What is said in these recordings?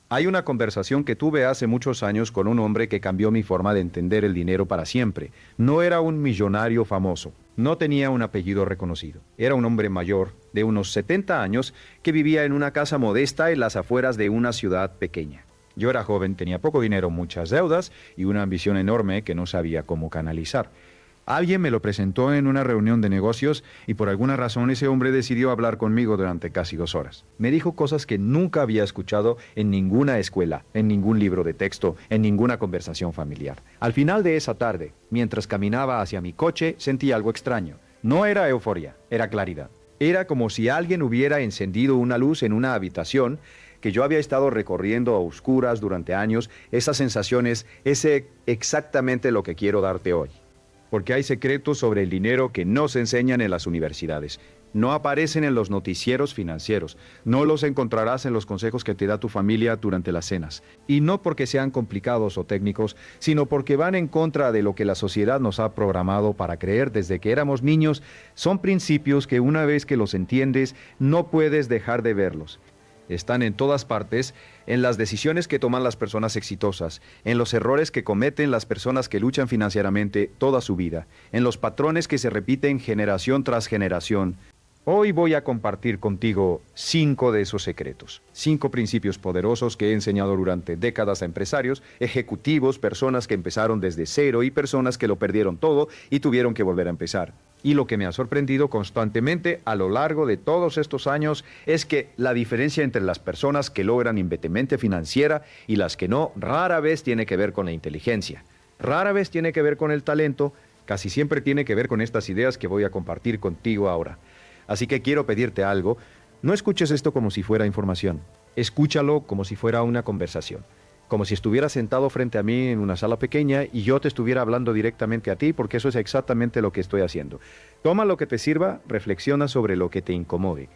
Hay una conversación que tuve hace muchos años con un hombre que cambió mi forma de entender el dinero para siempre. No era un millonario famoso, no tenía un apellido reconocido. Era un hombre mayor, de unos 70 años, que vivía en una casa modesta en las afueras de una ciudad pequeña. Yo era joven, tenía poco dinero, muchas deudas y una ambición enorme que no sabía cómo canalizar. Alguien me lo presentó en una reunión de negocios y por alguna razón ese hombre decidió hablar conmigo durante casi 2 horas. Me dijo cosas que nunca había escuchado en ninguna escuela, en ningún libro de texto, en ninguna conversación familiar. Al final de esa tarde, mientras caminaba hacia mi coche, sentí algo extraño. No era euforia, era claridad. Era como si alguien hubiera encendido una luz en una habitación que yo había estado recorriendo a oscuras durante años. Esa sensación es exactamente lo que quiero darte hoy. Porque hay secretos sobre el dinero que no se enseñan en las universidades. No aparecen en los noticieros financieros. No los encontrarás en los consejos que te da tu familia durante las cenas. Y no porque sean complicados o técnicos, sino porque van en contra de lo que la sociedad nos ha programado para creer desde que éramos niños. Son principios que una vez que los entiendes, no puedes dejar de verlos. Están en todas partes, en las decisiones que toman las personas exitosas, en los errores que cometen las personas que luchan financieramente toda su vida, en los patrones que se repiten generación tras generación. Hoy voy a compartir contigo 5 de esos secretos, 5 principios poderosos que he enseñado durante décadas a empresarios, ejecutivos, personas que empezaron desde cero y personas que lo perdieron todo y tuvieron que volver a empezar. Y lo que me ha sorprendido constantemente a lo largo de todos estos años es que la diferencia entre las personas que logran independencia financiera y las que no, rara vez tiene que ver con la inteligencia. Rara vez tiene que ver con el talento, casi siempre tiene que ver con estas ideas que voy a compartir contigo ahora. Así que quiero pedirte algo, no escuches esto como si fuera información, escúchalo como si fuera una conversación. Como si estuvieras sentado frente a mí en una sala pequeña y yo te estuviera hablando directamente a ti, porque eso es exactamente lo que estoy haciendo. Toma lo que te sirva, reflexiona sobre lo que te incomode.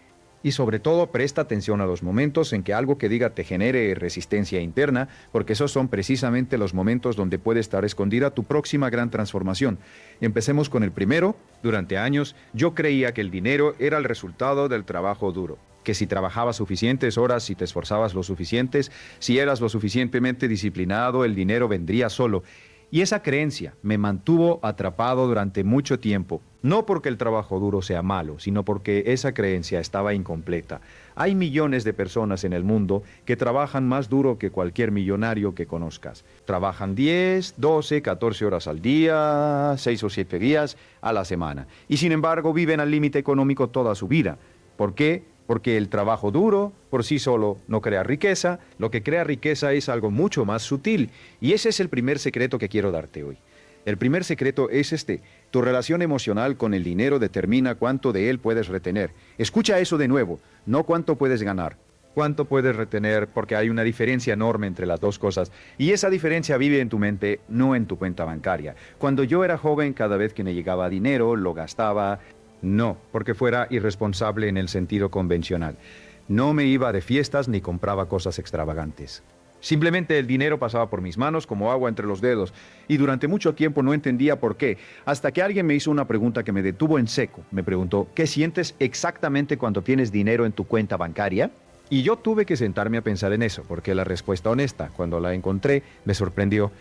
Y sobre todo, presta atención a los momentos en que algo que diga te genere resistencia interna, porque esos son precisamente los momentos donde puede estar escondida tu próxima gran transformación. Empecemos con el primero. Durante años, yo creía que el dinero era el resultado del trabajo duro. Que si trabajabas suficientes horas, si te esforzabas lo suficientes, si eras lo suficientemente disciplinado, el dinero vendría solo. Y esa creencia me mantuvo atrapado durante mucho tiempo, no porque el trabajo duro sea malo, sino porque esa creencia estaba incompleta. Hay millones de personas en el mundo que trabajan más duro que cualquier millonario que conozcas. Trabajan 10, 12, 14 horas al día, 6 o 7 días a la semana. Y sin embargo viven al límite económico toda su vida. ¿Por qué? Porque el trabajo duro por sí solo no crea riqueza, lo que crea riqueza es algo mucho más sutil. Y ese es el primer secreto que quiero darte hoy. El primer secreto es tu relación emocional con el dinero determina cuánto de él puedes retener. Escucha eso de nuevo, no cuánto puedes ganar. Cuánto puedes retener, porque hay una diferencia enorme entre las dos cosas. Y esa diferencia vive en tu mente, no en tu cuenta bancaria. Cuando yo era joven, cada vez que me llegaba dinero, lo gastaba. No, porque fuera irresponsable en el sentido convencional. No me iba de fiestas ni compraba cosas extravagantes. Simplemente el dinero pasaba por mis manos como agua entre los dedos, y durante mucho tiempo no entendía por qué, hasta que alguien me hizo una pregunta que me detuvo en seco. Me preguntó, ¿qué sientes exactamente cuando tienes dinero en tu cuenta bancaria? Y yo tuve que sentarme a pensar en eso, porque la respuesta honesta, cuando la encontré, me sorprendió.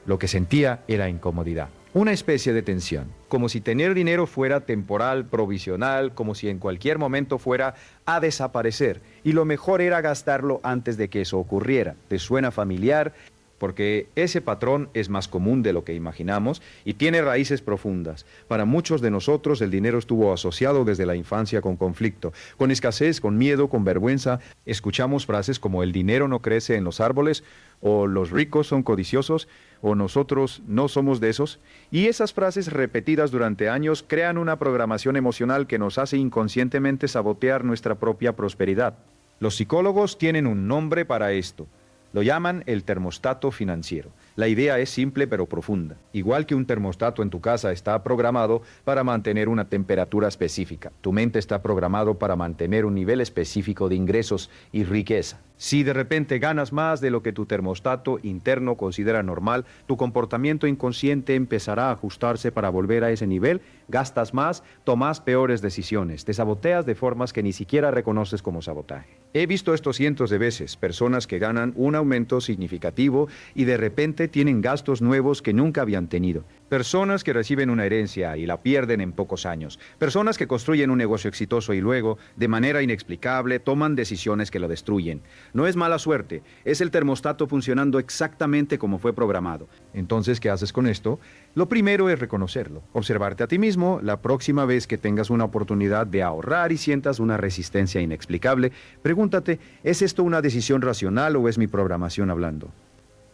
Lo que sentía era incomodidad. Una especie de tensión, como si tener dinero fuera temporal, provisional, como si en cualquier momento fuera a desaparecer. Y lo mejor era gastarlo antes de que eso ocurriera. ¿Te suena familiar? Porque ese patrón es más común de lo que imaginamos y tiene raíces profundas. Para muchos de nosotros el dinero estuvo asociado desde la infancia con conflicto, con escasez, con miedo, con vergüenza. Escuchamos frases como el dinero no crece en los árboles, o los ricos son codiciosos, o nosotros no somos de esos. Y esas frases repetidas durante años crean una programación emocional que nos hace inconscientemente sabotear nuestra propia prosperidad. Los psicólogos tienen un nombre para esto. Lo llaman el termostato financiero. La idea es simple pero profunda. Igual que un termostato en tu casa está programado para mantener una temperatura específica, tu mente está programado para mantener un nivel específico de ingresos y riqueza. Si de repente ganas más de lo que tu termostato interno considera normal, tu comportamiento inconsciente empezará a ajustarse para volver a ese nivel, gastas más, tomas peores decisiones, te saboteas de formas que ni siquiera reconoces como sabotaje. He visto esto cientos de veces, personas que ganan un aumento significativo y de repente tienen gastos nuevos que nunca habían tenido. Personas que reciben una herencia y la pierden en pocos años. Personas que construyen un negocio exitoso y luego, de manera inexplicable, toman decisiones que lo destruyen. No es mala suerte, es el termostato funcionando exactamente como fue programado. Entonces, ¿qué haces con esto? Lo primero es reconocerlo, observarte a ti mismo la próxima vez que tengas una oportunidad de ahorrar y sientas una resistencia inexplicable. Pregúntate, ¿es esto una decisión racional o es mi programación hablando?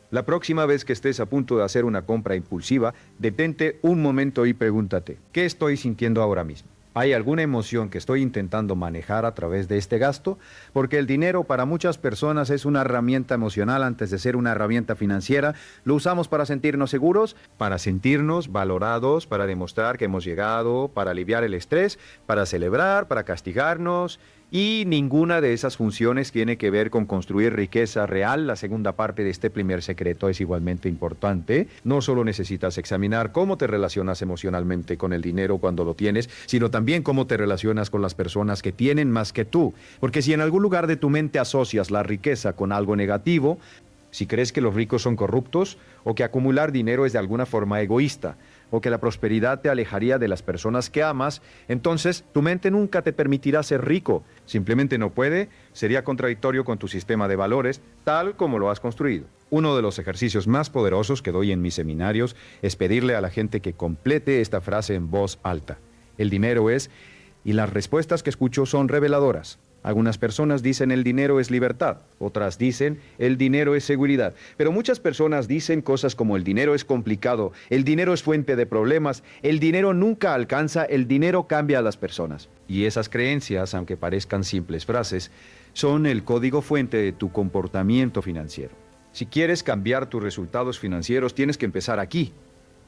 La próxima vez que estés a punto de hacer una compra impulsiva, detente un momento y pregúntate, ¿qué estoy sintiendo ahora mismo? ¿Hay alguna emoción que estoy intentando manejar a través de este gasto? Porque el dinero para muchas personas es una herramienta emocional antes de ser una herramienta financiera. Lo usamos para sentirnos seguros, para sentirnos valorados, para demostrar que hemos llegado, para aliviar el estrés, para celebrar, para castigarnos. Y ninguna de esas funciones tiene que ver con construir riqueza real. La segunda parte de este primer secreto es igualmente importante. No solo necesitas examinar cómo te relacionas emocionalmente con el dinero cuando lo tienes, sino también cómo te relacionas con las personas que tienen más que tú. Porque si en algún lugar de tu mente asocias la riqueza con algo negativo, si crees que los ricos son corruptos o que acumular dinero es de alguna forma egoísta, o que la prosperidad te alejaría de las personas que amas, entonces tu mente nunca te permitirá ser rico. Simplemente no puede, sería contradictorio con tu sistema de valores, tal como lo has construido. Uno de los ejercicios más poderosos que doy en mis seminarios es pedirle a la gente que complete esta frase en voz alta. El dinero es, y las respuestas que escucho son reveladoras. Algunas personas dicen el dinero es libertad, otras dicen el dinero es seguridad, pero muchas personas dicen cosas como el dinero es complicado, el dinero es fuente de problemas, el dinero nunca alcanza, el dinero cambia a las personas. Y esas creencias, aunque parezcan simples frases, son el código fuente de tu comportamiento financiero. Si quieres cambiar tus resultados financieros, tienes que empezar aquí.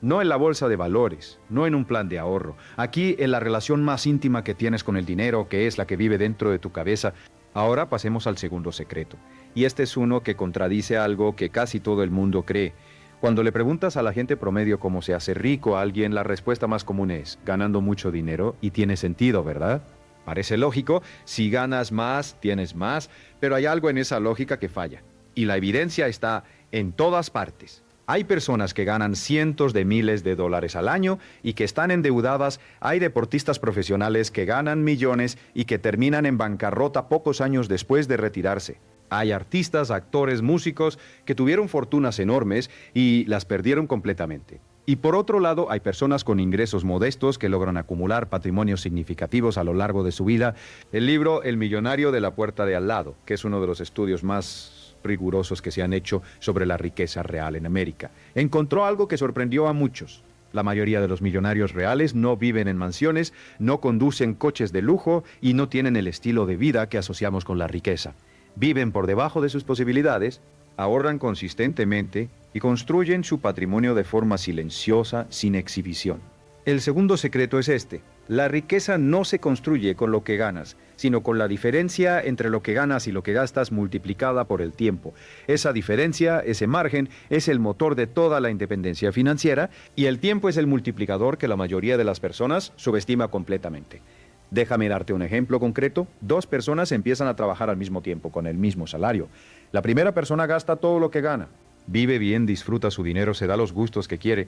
No en la bolsa de valores, no en un plan de ahorro. Aquí en la relación más íntima que tienes con el dinero, que es la que vive dentro de tu cabeza. Ahora pasemos al segundo secreto. Y este es uno que contradice algo que casi todo el mundo cree. Cuando le preguntas a la gente promedio cómo se hace rico a alguien, la respuesta más común es ganando mucho dinero, y tiene sentido, ¿verdad? Parece lógico, si ganas más, tienes más, pero hay algo en esa lógica que falla. Y la evidencia está en todas partes. Hay personas que ganan cientos de miles de dólares al año y que están endeudadas. Hay deportistas profesionales que ganan millones y que terminan en bancarrota pocos años después de retirarse. Hay artistas, actores, músicos que tuvieron fortunas enormes y las perdieron completamente. Y por otro lado, hay personas con ingresos modestos que logran acumular patrimonios significativos a lo largo de su vida. El libro El millonario de la puerta de al lado, que es uno de los estudios más rigurosos que se han hecho sobre la riqueza real en América, encontró algo que sorprendió a muchos. La mayoría de los millonarios reales no viven en mansiones, no conducen coches de lujo y no tienen el estilo de vida que asociamos con la riqueza. Viven por debajo de sus posibilidades, ahorran consistentemente y construyen su patrimonio de forma silenciosa, sin exhibición. El segundo secreto es este: la riqueza no se construye con lo que ganas, sino con la diferencia entre lo que ganas y lo que gastas multiplicada por el tiempo. Esa diferencia, ese margen, es el motor de toda la independencia financiera, y el tiempo es el multiplicador que la mayoría de las personas subestima completamente. Déjame darte un ejemplo concreto. 2 personas empiezan a trabajar al mismo tiempo, con el mismo salario. La primera persona gasta todo lo que gana. Vive bien, disfruta su dinero, se da los gustos que quiere.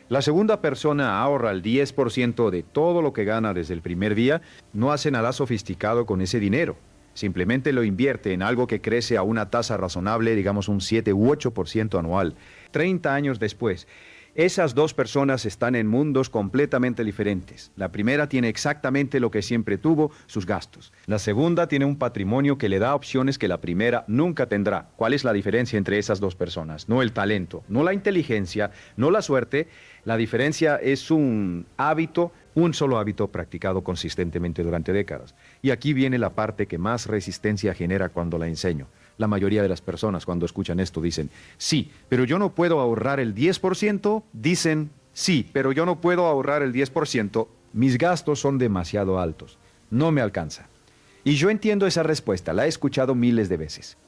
La segunda persona ahorra el 10% de todo lo que gana desde el primer día. No hace nada sofisticado con ese dinero. Simplemente lo invierte en algo que crece a una tasa razonable, digamos un 7 u 8% anual. 30 años después, esas 2 personas están en mundos completamente diferentes. La primera tiene exactamente lo que siempre tuvo, sus gastos. La segunda tiene un patrimonio que le da opciones que la primera nunca tendrá. ¿Cuál es la diferencia entre esas 2 personas? No el talento, no la inteligencia, no la suerte. La diferencia es un hábito, un solo hábito practicado consistentemente durante décadas. Y aquí viene la parte que más resistencia genera cuando la enseño. La mayoría de las personas cuando escuchan esto dicen, sí, pero yo no puedo ahorrar el 10%. Dicen, sí, pero yo no puedo ahorrar el 10%. Mis gastos son demasiado altos. No me alcanza. Y yo entiendo esa respuesta, la he escuchado miles de veces.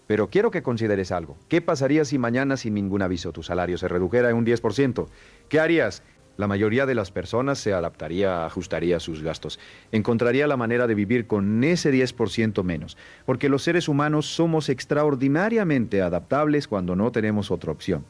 Pero quiero que consideres algo. ¿Qué pasaría si mañana sin ningún aviso tu salario se redujera en un 10%? ¿Qué harías? La mayoría de las personas se adaptaría, ajustaría sus gastos, encontraría la manera de vivir con ese 10% menos, porque los seres humanos somos extraordinariamente adaptables cuando no tenemos otra opción.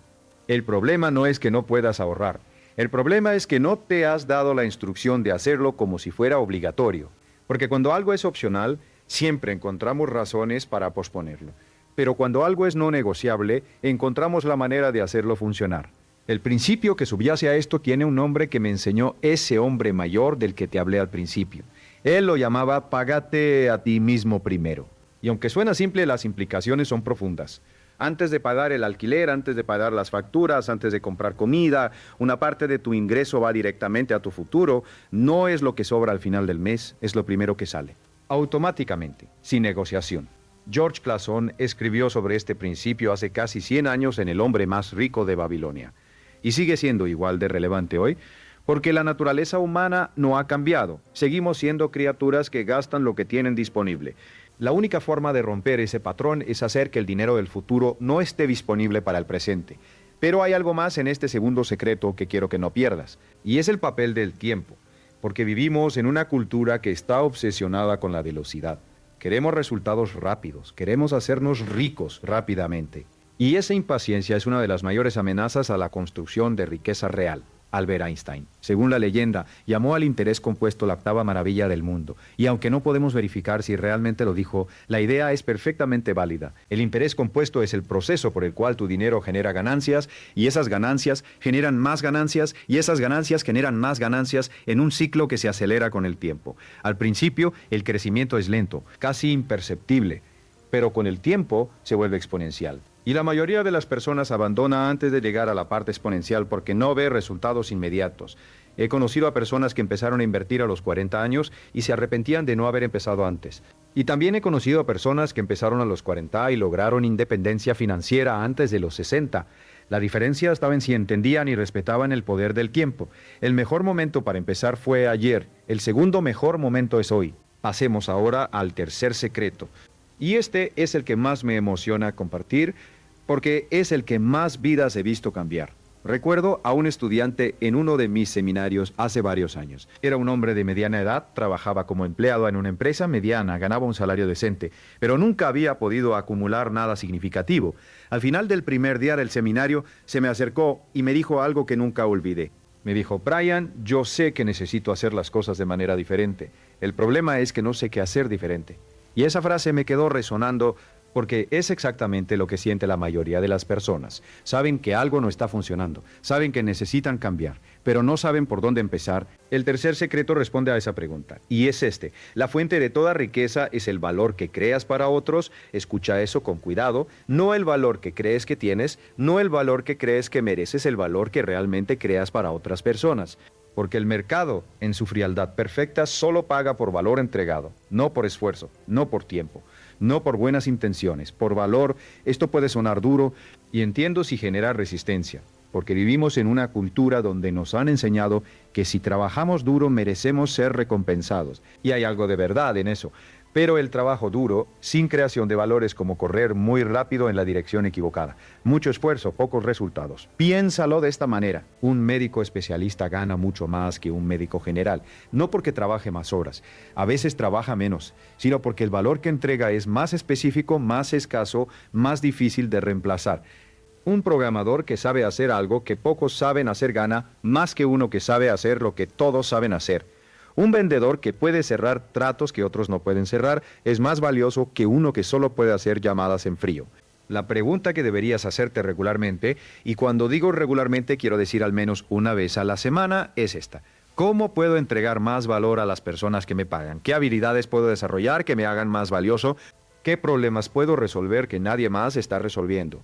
El problema no es que no puedas ahorrar, el problema es que no te has dado la instrucción de hacerlo como si fuera obligatorio, porque cuando algo es opcional, siempre encontramos razones para posponerlo, pero cuando algo es no negociable, encontramos la manera de hacerlo funcionar. El principio que subyace a esto tiene un nombre que me enseñó ese hombre mayor del que te hablé al principio. Él lo llamaba págate a ti mismo primero. Y aunque suena simple, las implicaciones son profundas. Antes de pagar el alquiler, antes de pagar las facturas, antes de comprar comida, una parte de tu ingreso va directamente a tu futuro. No es lo que sobra al final del mes, es lo primero que sale. Automáticamente, sin negociación. George Clason escribió sobre este principio hace casi 100 años en El hombre más rico de Babilonia. Y sigue siendo igual de relevante hoy, porque la naturaleza humana no ha cambiado. Seguimos siendo criaturas que gastan lo que tienen disponible. La única forma de romper ese patrón es hacer que el dinero del futuro no esté disponible para el presente. Pero hay algo más en este segundo secreto que quiero que no pierdas, y es el papel del tiempo, porque vivimos en una cultura que está obsesionada con la velocidad. Queremos resultados rápidos, queremos hacernos ricos rápidamente. Y esa impaciencia es una de las mayores amenazas a la construcción de riqueza real. Albert Einstein, según la leyenda, llamó al interés compuesto la octava maravilla del mundo. Y aunque no podemos verificar si realmente lo dijo, la idea es perfectamente válida. El interés compuesto es el proceso por el cual tu dinero genera ganancias, y esas ganancias generan más ganancias, y esas ganancias generan más ganancias en un ciclo que se acelera con el tiempo. Al principio, el crecimiento es lento, casi imperceptible, pero con el tiempo se vuelve exponencial. Y la mayoría de las personas abandona antes de llegar a la parte exponencial porque no ve resultados inmediatos. He conocido a personas que empezaron a invertir a los 40 años y se arrepentían de no haber empezado antes. Y también he conocido a personas que empezaron a los 40 y lograron independencia financiera antes de los 60. La diferencia estaba en si entendían y respetaban el poder del tiempo. El mejor momento para empezar fue ayer. El segundo mejor momento es hoy. Pasemos ahora al tercer secreto. Y este es el que más me emociona compartir, porque es el que más vidas he visto cambiar. Recuerdo a un estudiante en uno de mis seminarios hace varios años. Era un hombre de mediana edad, trabajaba como empleado en una empresa mediana, ganaba un salario decente, pero nunca había podido acumular nada significativo. Al final del primer día del seminario, se me acercó y me dijo algo que nunca olvidé. Me dijo: Brian, yo sé que necesito hacer las cosas de manera diferente. El problema es que no sé qué hacer diferente. Y esa frase me quedó resonando porque es exactamente lo que siente la mayoría de las personas. Saben que algo no está funcionando, saben que necesitan cambiar, pero no saben por dónde empezar. El tercer secreto responde a esa pregunta, y es este: la fuente de toda riqueza es el valor que creas para otros. Escucha eso con cuidado, no el valor que crees que tienes, no el valor que crees que mereces, el valor que realmente creas para otras personas. Porque el mercado, en su frialdad perfecta, solo paga por valor entregado, no por esfuerzo, no por tiempo, no por buenas intenciones, por valor. Esto puede sonar duro, y entiendo si genera resistencia, porque vivimos en una cultura donde nos han enseñado que si trabajamos duro merecemos ser recompensados, y hay algo de verdad en eso. Pero el trabajo duro, sin creación de valor, es como correr muy rápido en la dirección equivocada. Mucho esfuerzo, pocos resultados. Piénsalo de esta manera: un médico especialista gana mucho más que un médico general, no porque trabaje más horas, a veces trabaja menos, sino porque el valor que entrega es más específico, más escaso, más difícil de reemplazar. Un programador que sabe hacer algo que pocos saben hacer gana más que uno que sabe hacer lo que todos saben hacer. Un vendedor que puede cerrar tratos que otros no pueden cerrar es más valioso que uno que solo puede hacer llamadas en frío. La pregunta que deberías hacerte regularmente, y cuando digo regularmente quiero decir al menos una vez a la semana, es esta: ¿cómo puedo entregar más valor a las personas que me pagan? ¿Qué habilidades puedo desarrollar que me hagan más valioso? ¿Qué problemas puedo resolver que nadie más está resolviendo?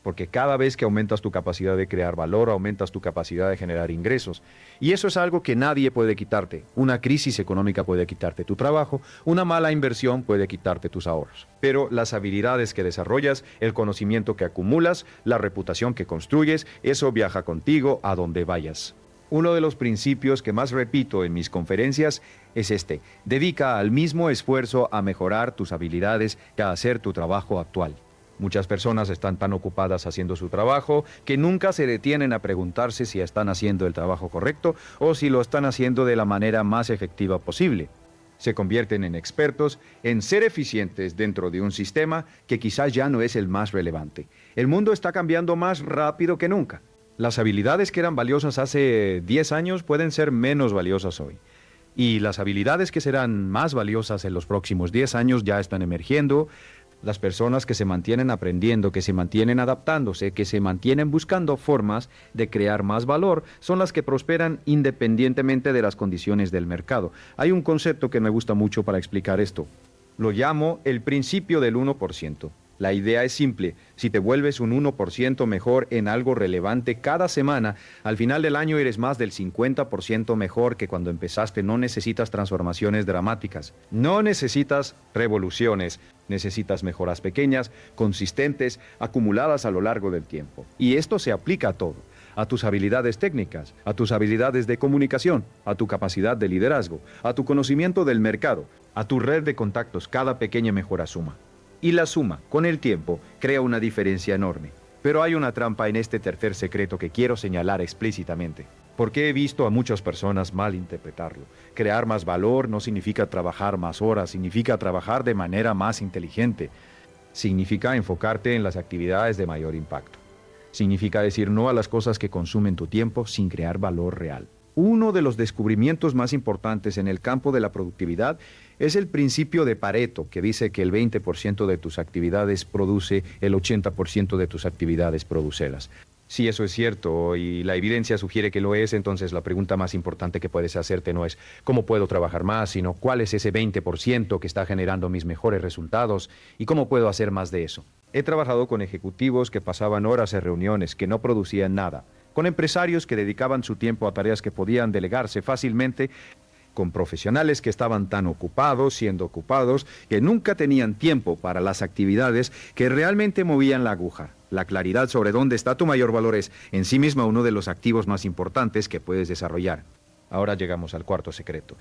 Porque cada vez que aumentas tu capacidad de crear valor, aumentas tu capacidad de generar ingresos. Y eso es algo que nadie puede quitarte. Una crisis económica puede quitarte tu trabajo, una mala inversión puede quitarte tus ahorros. Pero las habilidades que desarrollas, el conocimiento que acumulas, la reputación que construyes, eso viaja contigo a donde vayas. Uno de los principios que más repito en mis conferencias es este: dedica al mismo esfuerzo a mejorar tus habilidades que a hacer tu trabajo actual. Muchas personas están tan ocupadas haciendo su trabajo que nunca se detienen a preguntarse si están haciendo el trabajo correcto o si lo están haciendo de la manera más efectiva posible. Se convierten en expertos en ser eficientes dentro de un sistema que quizás ya no es el más relevante. El mundo está cambiando más rápido que nunca. Las habilidades que eran valiosas hace 10 años pueden ser menos valiosas hoy. Y las habilidades que serán más valiosas en los próximos 10 años ya están emergiendo. Las personas que se mantienen aprendiendo, que se mantienen adaptándose, que se mantienen buscando formas de crear más valor, son las que prosperan independientemente de las condiciones del mercado. Hay un concepto que me gusta mucho para explicar esto. Lo llamo el principio del 1%. La idea es simple: si te vuelves un 1% mejor en algo relevante cada semana, al final del año eres más del 50% mejor que cuando empezaste. No necesitas transformaciones dramáticas, no necesitas revoluciones, necesitas mejoras pequeñas, consistentes, acumuladas a lo largo del tiempo. Y esto se aplica a todo: a tus habilidades técnicas, a tus habilidades de comunicación, a tu capacidad de liderazgo, a tu conocimiento del mercado, a tu red de contactos. Cada pequeña mejora suma. Y la suma, con el tiempo, crea una diferencia enorme. Pero hay una trampa en este tercer secreto que quiero señalar explícitamente, porque he visto a muchas personas malinterpretarlo. Crear más valor no significa trabajar más horas, significa trabajar de manera más inteligente. Significa enfocarte en las actividades de mayor impacto. Significa decir no a las cosas que consumen tu tiempo sin crear valor real. Uno de los descubrimientos más importantes en el campo de la productividad es el principio de Pareto, que dice que el 20% de tus actividades produce el 80% de tus actividades producelas. Si eso es cierto y la evidencia sugiere que lo es, entonces la pregunta más importante que puedes hacerte no es ¿cómo puedo trabajar más?, sino ¿cuál es ese 20% que está generando mis mejores resultados y cómo puedo hacer más de eso? He trabajado con ejecutivos que pasaban horas en reuniones, que no producían nada, con empresarios que dedicaban su tiempo a tareas que podían delegarse fácilmente, con profesionales que estaban tan ocupados, siendo ocupados, que nunca tenían tiempo para las actividades que realmente movían la aguja. La claridad sobre dónde está tu mayor valor es en sí misma uno de los activos más importantes que puedes desarrollar. Ahora llegamos al cuarto secreto.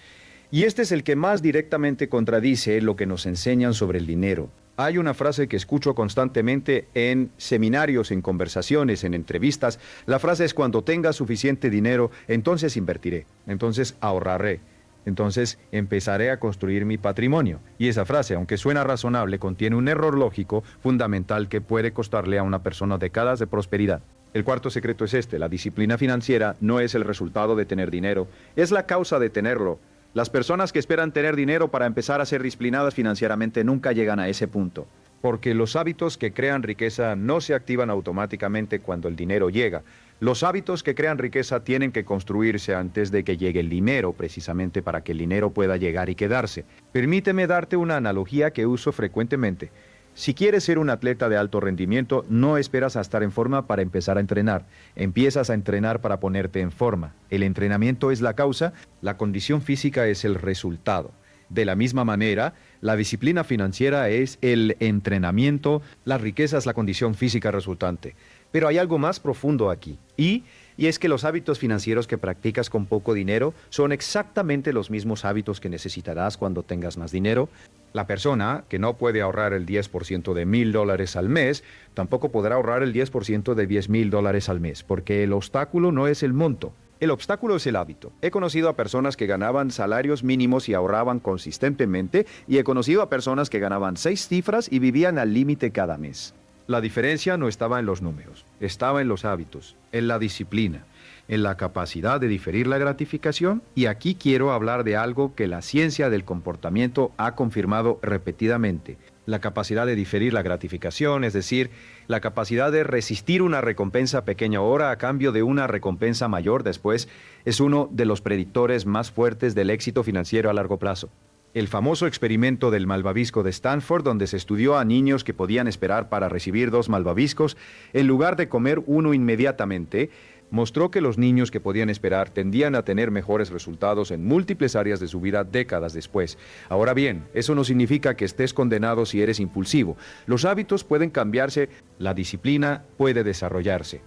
Y este es el que más directamente contradice lo que nos enseñan sobre el dinero. Hay una frase que escucho constantemente en seminarios, en conversaciones, en entrevistas. La frase es: cuando tenga suficiente dinero, entonces invertiré, entonces ahorraré, entonces empezaré a construir mi patrimonio. Y esa frase, aunque suena razonable, contiene un error lógico fundamental que puede costarle a una persona décadas de prosperidad. El cuarto secreto es este: la disciplina financiera no es el resultado de tener dinero, es la causa de tenerlo. Las personas que esperan tener dinero para empezar a ser disciplinadas financieramente nunca llegan a ese punto, porque los hábitos que crean riqueza no se activan automáticamente cuando el dinero llega. Los hábitos que crean riqueza tienen que construirse antes de que llegue el dinero, precisamente para que el dinero pueda llegar y quedarse. Permíteme darte una analogía que uso frecuentemente. Si quieres ser un atleta de alto rendimiento, no esperas a estar en forma para empezar a entrenar. Empiezas a entrenar para ponerte en forma. El entrenamiento es la causa, la condición física es el resultado. De la misma manera, la disciplina financiera es el entrenamiento, la riqueza es la condición física resultante. Pero hay algo más profundo aquí, y es que los hábitos financieros que practicas con poco dinero son exactamente los mismos hábitos que necesitarás cuando tengas más dinero. La persona que no puede ahorrar el 10% de $1,000 al mes, tampoco podrá ahorrar el 10% de $10,000 al mes, porque el obstáculo no es el monto. El obstáculo es el hábito. He conocido a personas que ganaban salarios mínimos y ahorraban consistentemente, y he conocido a personas que ganaban 6 cifras y vivían al límite cada mes. La diferencia no estaba en los números, estaba en los hábitos, en la disciplina, en la capacidad de diferir la gratificación. Y aquí quiero hablar de algo que la ciencia del comportamiento ha confirmado repetidamente: la capacidad de diferir la gratificación, es decir, la capacidad de resistir una recompensa pequeña ahora a cambio de una recompensa mayor después, es uno de los predictores más fuertes del éxito financiero a largo plazo. El famoso experimento del malvavisco de Stanford, donde se estudió a niños que podían esperar para recibir 2 malvaviscos en lugar de comer uno inmediatamente, mostró que los niños que podían esperar tendían a tener mejores resultados en múltiples áreas de su vida décadas después. Ahora bien, eso no significa que estés condenado si eres impulsivo. Los hábitos pueden cambiarse, la disciplina puede desarrollarse.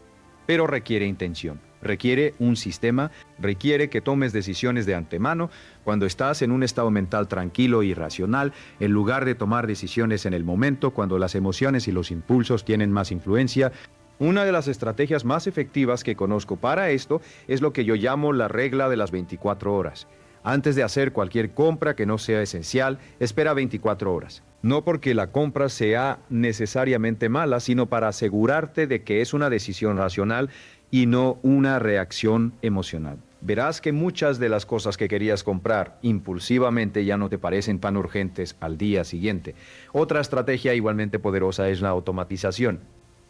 pero requiere intención, requiere un sistema, requiere que tomes decisiones de antemano cuando estás en un estado mental tranquilo y racional, en lugar de tomar decisiones en el momento cuando las emociones y los impulsos tienen más influencia. Una de las estrategias más efectivas que conozco para esto es lo que yo llamo la regla de las 24 horas. Antes de hacer cualquier compra que no sea esencial, espera 24 horas. No porque la compra sea necesariamente mala, sino para asegurarte de que es una decisión racional y no una reacción emocional. Verás que muchas de las cosas que querías comprar impulsivamente ya no te parecen tan urgentes al día siguiente. Otra estrategia igualmente poderosa es la automatización.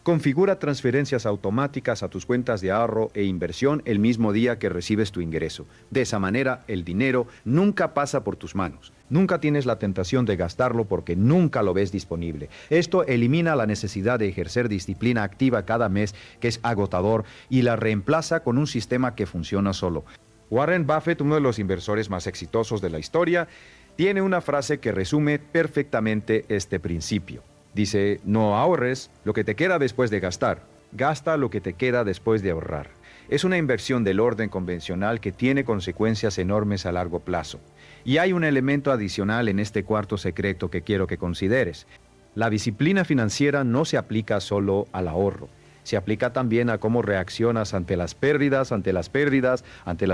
Configura transferencias automáticas a tus cuentas de ahorro e inversión el mismo día que recibes tu ingreso. De esa manera, el dinero nunca pasa por tus manos. Nunca tienes la tentación de gastarlo porque nunca lo ves disponible. Esto elimina la necesidad de ejercer disciplina activa cada mes, que es agotador, y la reemplaza con un sistema que funciona solo. Warren Buffett, uno de los inversores más exitosos de la historia, tiene una frase que resume perfectamente este principio. Dice, no ahorres lo que te queda después de gastar, gasta lo que te queda después de ahorrar. Es una inversión del orden convencional que tiene consecuencias enormes a largo plazo. Y hay un elemento adicional en este cuarto secreto que quiero que consideres. La disciplina financiera no se aplica solo al ahorro, se aplica también a cómo reaccionas ante las pérdidas, ante las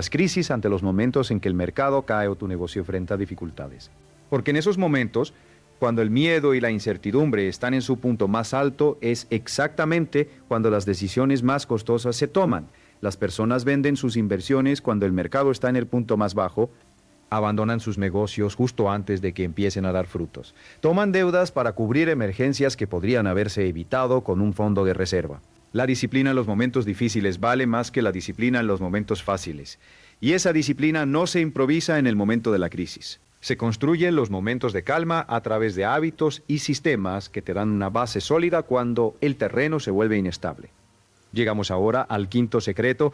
crisis, ante los momentos en que el mercado cae o tu negocio enfrenta dificultades. Porque en esos momentos, cuando el miedo y la incertidumbre están en su punto más alto, es exactamente cuando las decisiones más costosas se toman. Las personas venden sus inversiones cuando el mercado está en el punto más bajo, abandonan sus negocios justo antes de que empiecen a dar frutos. Toman deudas para cubrir emergencias que podrían haberse evitado con un fondo de reserva. La disciplina en los momentos difíciles vale más que la disciplina en los momentos fáciles. Y esa disciplina no se improvisa en el momento de la crisis. Se construyen los momentos de calma a través de hábitos y sistemas que te dan una base sólida cuando el terreno se vuelve inestable. Llegamos ahora al quinto secreto,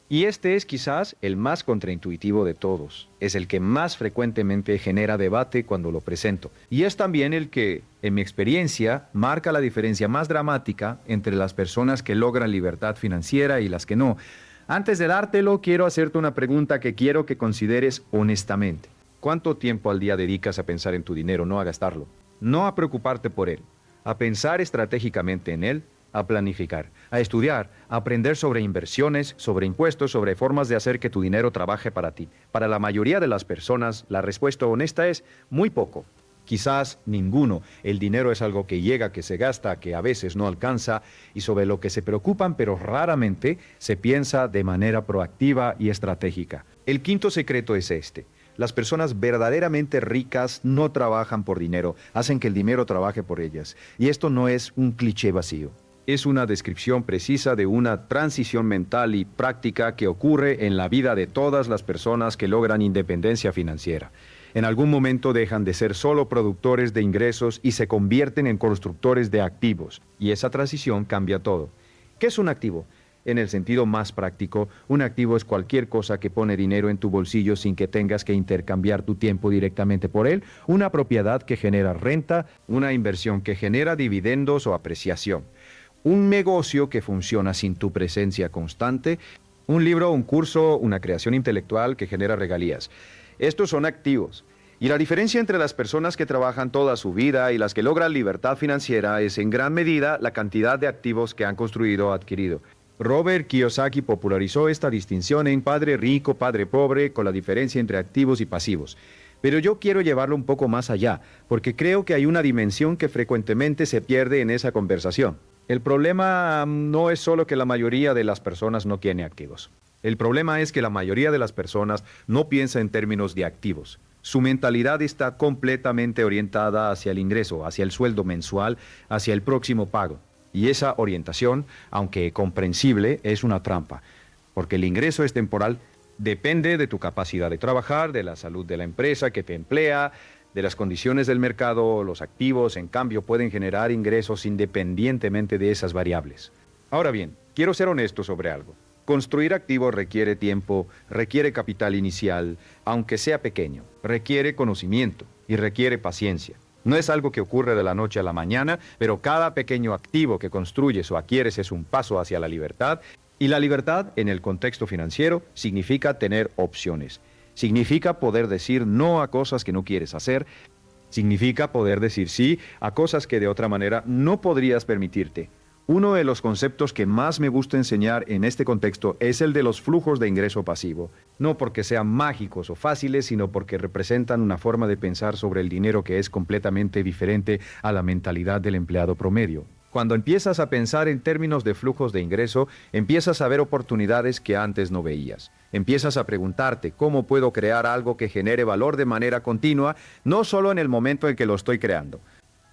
y este es quizás el más contraintuitivo de todos. Es el que más frecuentemente genera debate cuando lo presento. Y es también el que, en mi experiencia, marca la diferencia más dramática entre las personas que logran libertad financiera y las que no. Antes de dártelo, quiero hacerte una pregunta que quiero que consideres honestamente. ¿Cuánto tiempo al día dedicas a pensar en tu dinero, no a gastarlo? No a preocuparte por él, a pensar estratégicamente en él, a planificar, a estudiar, a aprender sobre inversiones, sobre impuestos, sobre formas de hacer que tu dinero trabaje para ti. Para la mayoría de las personas, la respuesta honesta es muy poco. Quizás ninguno. El dinero es algo que llega, que se gasta, que a veces no alcanza, y sobre lo que se preocupan, pero raramente se piensa de manera proactiva y estratégica. El quinto secreto es este. Las personas verdaderamente ricas no trabajan por dinero, hacen que el dinero trabaje por ellas. Y esto no es un cliché vacío. Es una descripción precisa de una transición mental y práctica que ocurre en la vida de todas las personas que logran independencia financiera. En algún momento dejan de ser solo productores de ingresos y se convierten en constructores de activos. Y esa transición cambia todo. ¿Qué es un activo? En el sentido más práctico, un activo es cualquier cosa que pone dinero en tu bolsillo sin que tengas que intercambiar tu tiempo directamente por él, una propiedad que genera renta, una inversión que genera dividendos o apreciación, un negocio que funciona sin tu presencia constante, un libro, un curso, una creación intelectual que genera regalías. Estos son activos. Y la diferencia entre las personas que trabajan toda su vida y las que logran libertad financiera es en gran medida la cantidad de activos que han construido o adquirido. Robert Kiyosaki popularizó esta distinción en Padre Rico, Padre Pobre, con la diferencia entre activos y pasivos. Pero yo quiero llevarlo un poco más allá, porque creo que hay una dimensión que frecuentemente se pierde en esa conversación. El problema no es solo que la mayoría de las personas no tiene activos. El problema es que la mayoría de las personas no piensa en términos de activos. Su mentalidad está completamente orientada hacia el ingreso, hacia el sueldo mensual, hacia el próximo pago. Y esa orientación, aunque comprensible, es una trampa, porque el ingreso es temporal, depende de tu capacidad de trabajar, de la salud de la empresa que te emplea, de las condiciones del mercado. Los activos, en cambio, pueden generar ingresos independientemente de esas variables. Ahora bien, quiero ser honesto sobre algo. Construir activos requiere tiempo, requiere capital inicial, aunque sea pequeño, requiere conocimiento y requiere paciencia. No es algo que ocurre de la noche a la mañana, pero cada pequeño activo que construyes o adquieres es un paso hacia la libertad, Y la libertad en el contexto financiero significa tener opciones. Significa poder decir no a cosas que no quieres hacer. Significa poder decir sí a cosas que de otra manera no podrías permitirte. Uno de los conceptos que más me gusta enseñar en este contexto es el de los flujos de ingreso pasivo. No porque sean mágicos o fáciles, sino porque representan una forma de pensar sobre el dinero que es completamente diferente a la mentalidad del empleado promedio. Cuando empiezas a pensar en términos de flujos de ingreso, empiezas a ver oportunidades que antes no veías. Empiezas a preguntarte cómo puedo crear algo que genere valor de manera continua, no solo en el momento en que lo estoy creando.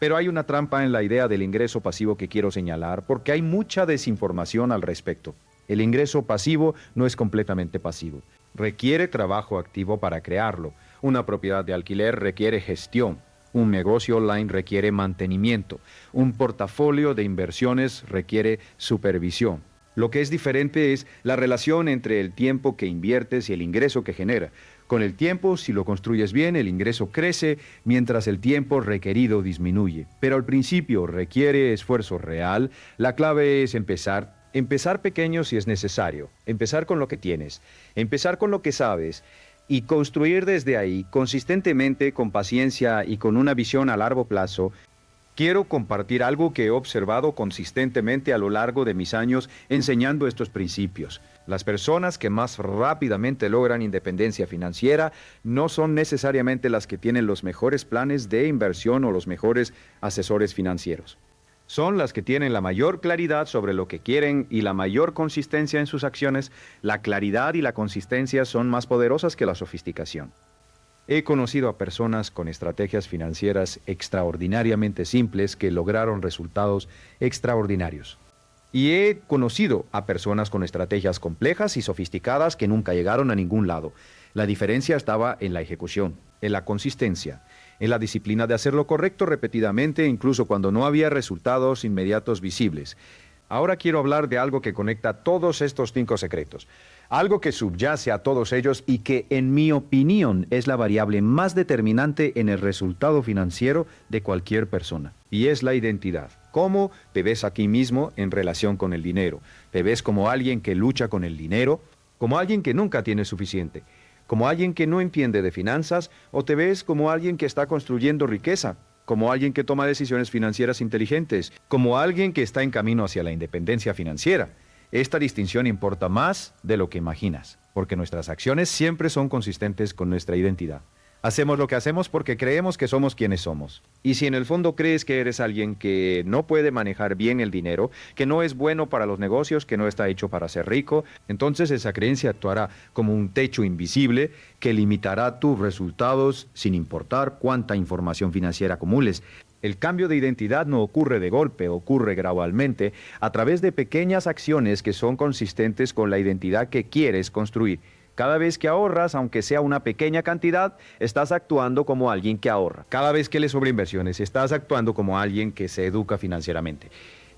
Pero hay una trampa en la idea del ingreso pasivo que quiero señalar porque hay mucha desinformación al respecto. El ingreso pasivo no es completamente pasivo. Requiere trabajo activo para crearlo. Una propiedad de alquiler requiere gestión. Un negocio online requiere mantenimiento. Un portafolio de inversiones requiere supervisión. Lo que es diferente es la relación entre el tiempo que inviertes y el ingreso que genera. Con el tiempo, si lo construyes bien, el ingreso crece, mientras el tiempo requerido disminuye. Pero al principio requiere esfuerzo real. La clave es empezar. Empezar pequeño si es necesario. Empezar con lo que tienes. Empezar con lo que sabes. Y construir desde ahí, consistentemente, con paciencia y con una visión a largo plazo. Quiero compartir algo que he observado consistentemente a lo largo de mis años enseñando estos principios. Las personas que más rápidamente logran independencia financiera no son necesariamente las que tienen los mejores planes de inversión o los mejores asesores financieros. Son las que tienen la mayor claridad sobre lo que quieren y la mayor consistencia en sus acciones. La claridad y la consistencia son más poderosas que la sofisticación. He conocido a personas con estrategias financieras extraordinariamente simples que lograron resultados extraordinarios. Y he conocido a personas con estrategias complejas y sofisticadas que nunca llegaron a ningún lado. La diferencia estaba en la ejecución, en la consistencia, en la disciplina de hacer lo correcto repetidamente, incluso cuando no había resultados inmediatos visibles. Ahora quiero hablar de algo que conecta todos estos 5 secretos. Algo que subyace a todos ellos y que, en mi opinión, es la variable más determinante en el resultado financiero de cualquier persona. Y es la identidad. ¿Cómo te ves aquí mismo en relación con el dinero? ¿Te ves como alguien que lucha con el dinero? ¿Como alguien que nunca tiene suficiente? ¿Como alguien que no entiende de finanzas? ¿O te ves como alguien que está construyendo riqueza? ¿Como alguien que toma decisiones financieras inteligentes? ¿Como alguien que está en camino hacia la independencia financiera? Esta distinción importa más de lo que imaginas, porque nuestras acciones siempre son consistentes con nuestra identidad. Hacemos lo que hacemos porque creemos que somos quienes somos. Y si en el fondo crees que eres alguien que no puede manejar bien el dinero, que no es bueno para los negocios, que no está hecho para ser rico, entonces esa creencia actuará como un techo invisible que limitará tus resultados sin importar cuánta información financiera acumules. El cambio de identidad no ocurre de golpe, ocurre gradualmente a través de pequeñas acciones que son consistentes con la identidad que quieres construir. Cada vez que ahorras, aunque sea una pequeña cantidad, estás actuando como alguien que ahorra. Cada vez que lees sobre inversiones, estás actuando como alguien que se educa financieramente.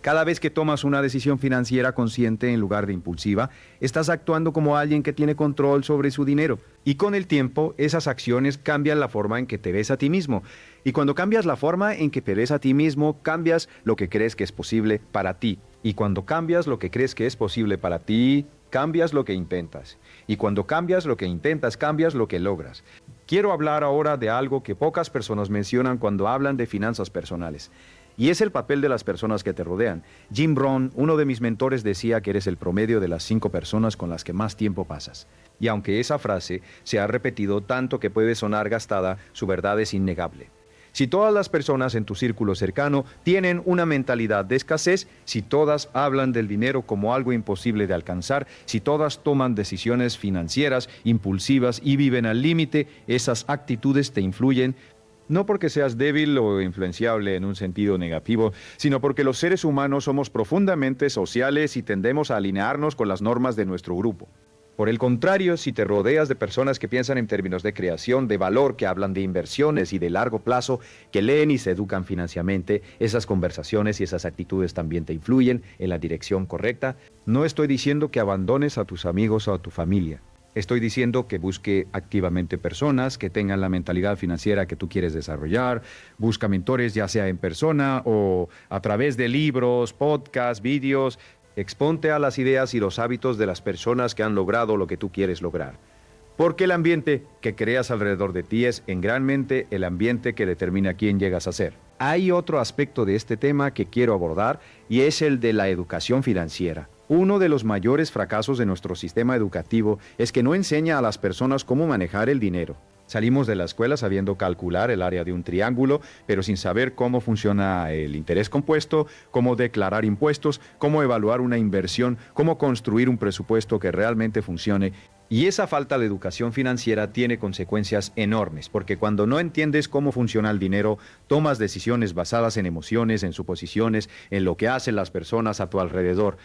Cada vez que tomas una decisión financiera consciente en lugar de impulsiva, estás actuando como alguien que tiene control sobre su dinero. Y con el tiempo, esas acciones cambian la forma en que te ves a ti mismo. Y cuando cambias la forma en que te ves a ti mismo, cambias lo que crees que es posible para ti. Y cuando cambias lo que crees que es posible para ti, cambias lo que intentas. Y cuando cambias lo que intentas, cambias lo que logras. Quiero hablar ahora de algo que pocas personas mencionan cuando hablan de finanzas personales. Y es el papel de las personas que te rodean. Jim Rohn, uno de mis mentores, decía que eres el promedio de las 5 personas con las que más tiempo pasas. Y aunque esa frase se ha repetido tanto que puede sonar gastada, su verdad es innegable. Si todas las personas en tu círculo cercano tienen una mentalidad de escasez, si todas hablan del dinero como algo imposible de alcanzar, si todas toman decisiones financieras impulsivas y viven al límite, esas actitudes te influyen. No porque seas débil o influenciable en un sentido negativo, sino porque los seres humanos somos profundamente sociales y tendemos a alinearnos con las normas de nuestro grupo. Por el contrario, si te rodeas de personas que piensan en términos de creación, de valor, que hablan de inversiones y de largo plazo, que leen y se educan financieramente, esas conversaciones y esas actitudes también te influyen en la dirección correcta. No estoy diciendo que abandones a tus amigos o a tu familia. Estoy diciendo que busque activamente personas que tengan la mentalidad financiera que tú quieres desarrollar. Busca mentores, ya sea en persona o a través de libros, podcasts, vídeos. Exponte a las ideas y los hábitos de las personas que han logrado lo que tú quieres lograr. Porque el ambiente que creas alrededor de ti es en gran mente el ambiente que determina quién llegas a ser. Hay otro aspecto de este tema que quiero abordar y es el de la educación financiera. Uno de los mayores fracasos de nuestro sistema educativo es que no enseña a las personas cómo manejar el dinero. Salimos de la escuela sabiendo calcular el área de un triángulo, pero sin saber cómo funciona el interés compuesto, cómo declarar impuestos, cómo evaluar una inversión, cómo construir un presupuesto que realmente funcione. Y esa falta de educación financiera tiene consecuencias enormes, porque cuando no entiendes cómo funciona el dinero, tomas decisiones basadas en emociones, en suposiciones, en lo que hacen las personas a tu alrededor.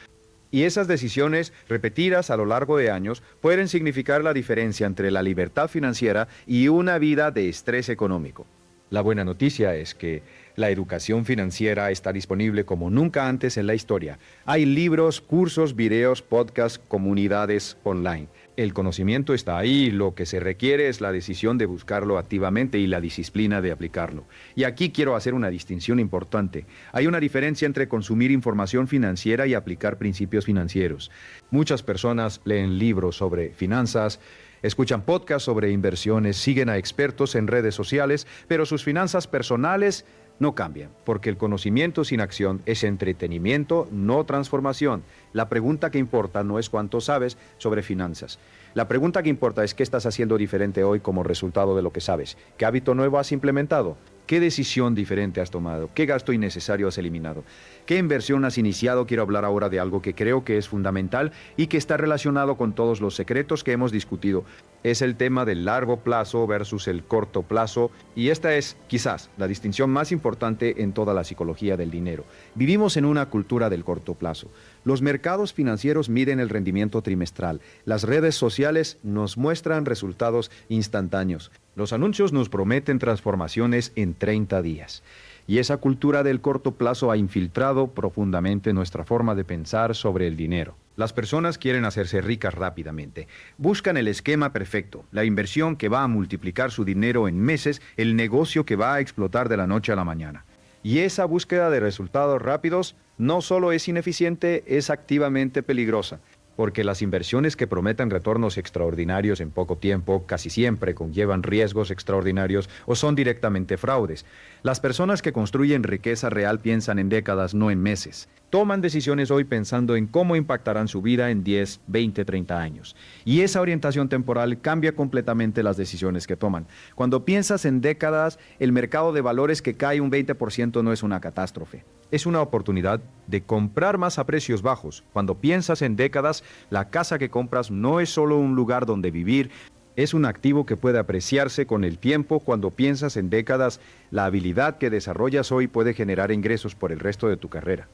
Y esas decisiones, repetidas a lo largo de años, pueden significar la diferencia entre la libertad financiera y una vida de estrés económico. La buena noticia es que la educación financiera está disponible como nunca antes en la historia. Hay libros, cursos, videos, podcasts, comunidades online. El conocimiento está ahí, lo que se requiere es la decisión de buscarlo activamente y la disciplina de aplicarlo. Y aquí quiero hacer una distinción importante. Hay una diferencia entre consumir información financiera y aplicar principios financieros. Muchas personas leen libros sobre finanzas, escuchan podcasts sobre inversiones, siguen a expertos en redes sociales, pero sus finanzas personales no cambian, porque el conocimiento sin acción es entretenimiento, no transformación. La pregunta que importa no es cuánto sabes sobre finanzas. La pregunta que importa es qué estás haciendo diferente hoy como resultado de lo que sabes. ¿Qué hábito nuevo has implementado? ¿Qué decisión diferente has tomado? ¿Qué gasto innecesario has eliminado? ¿Qué inversión has iniciado? Quiero hablar ahora de algo que creo que es fundamental y que está relacionado con todos los secretos que hemos discutido. Es el tema del largo plazo versus el corto plazo, y esta es quizás la distinción más importante en toda la psicología del dinero. Vivimos en una cultura del corto plazo. Los mercados financieros miden el rendimiento trimestral. Las redes sociales nos muestran resultados instantáneos. Los anuncios nos prometen transformaciones en 30 días. Y esa cultura del corto plazo ha infiltrado profundamente nuestra forma de pensar sobre el dinero. Las personas quieren hacerse ricas rápidamente. Buscan el esquema perfecto, la inversión que va a multiplicar su dinero en meses, el negocio que va a explotar de la noche a la mañana. Y esa búsqueda de resultados rápidos no solo es ineficiente, es activamente peligrosa. Porque las inversiones que prometen retornos extraordinarios en poco tiempo casi siempre conllevan riesgos extraordinarios o son directamente fraudes. Las personas que construyen riqueza real piensan en décadas, no en meses. Toman decisiones hoy pensando en cómo impactarán su vida en 10, 20, 30 años. Y esa orientación temporal cambia completamente las decisiones que toman. Cuando piensas en décadas, el mercado de valores que cae un 20% no es una catástrofe. Es una oportunidad de comprar más a precios bajos. Cuando piensas en décadas, la casa que compras no es solo un lugar donde vivir, es un activo que puede apreciarse con el tiempo. Cuando piensas en décadas, la habilidad que desarrollas hoy puede generar ingresos por el resto de tu carrera.